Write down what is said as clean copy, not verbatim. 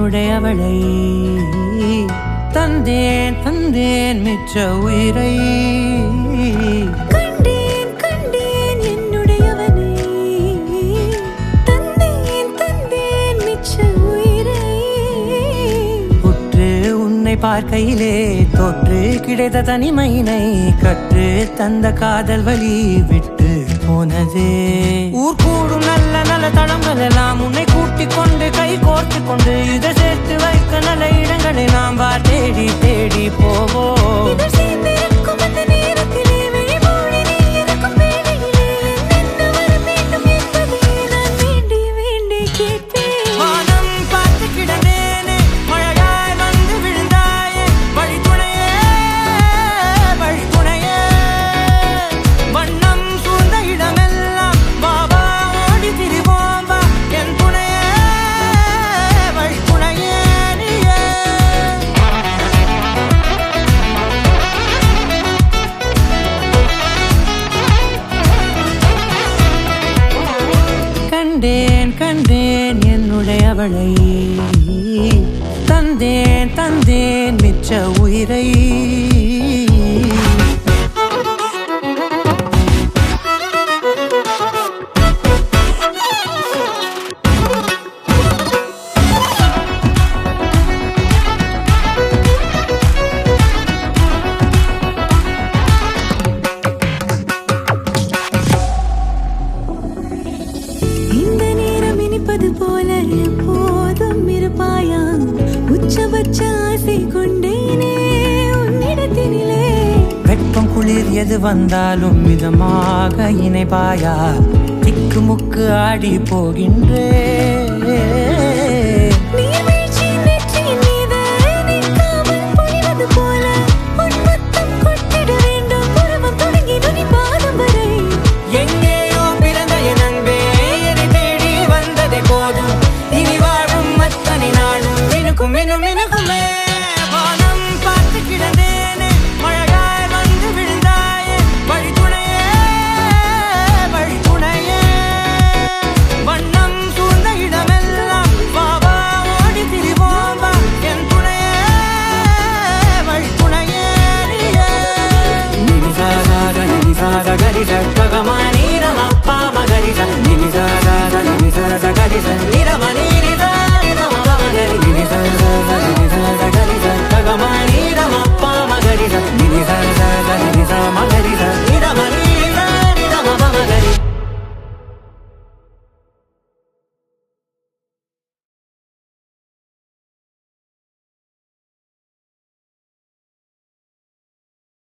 என்னுடையவளை தந்தேன் தந்தேன் மிச்ச உயிரை கண்டேன் கண்டேன் என்னுடையவனை தந்தேன் தந்தேன் மிச்ச உயிரை உற்று உன்னை பார்க்கையிலே தொற்று கிடைத்த தனிமையினை கற்று தந்த காதல் வழி விட்டு போனதே ஊர் கூடும் நல்ல நல்ல தளங்கள் எல்லாம் உன்னை கூட்டிக் கொண்டு கை கோர்த்து கொண்டு இதை சேர்த்து வைக்க நல்ல இடங்களை நாம் வா தேடி தேடி போவோம் இதழ் சேர்ந்திருக்கும் அந்த நேரத்திலே விழிமூடி நீ இருக்கும் வேளையிலே என்னென்ன வர வேண்டும் என்பதை நான் வேண்டி வேண்டி கேட்பேன் வானம் பார்த்து கிடந்தேனே மழையாய் வந்து விழுந்தாயே வழித்துணையே வழித்துணையே வண்ணம் சூழ்ந்த இடமெல்லாம் பாபா ஓடி திரிவோம் வா என் துணையே வழித்துணையே நீயே கண்டேன் கண்டேன் என்னுடையவளை தந்தேன் தந்தேன் மிச்ச உயிரை இந்த நேரம் இனிப்பது போல எப்போதும் இருப்பாயா உச்சபட்ச ஆசை கொண்டேனே உன்னிடத்தினிலே வெப்பம் குளிர் எது வந்தாலும் மிதமாக இணைப்பாயா திக்கு முக்கு ஆடி போகின்றே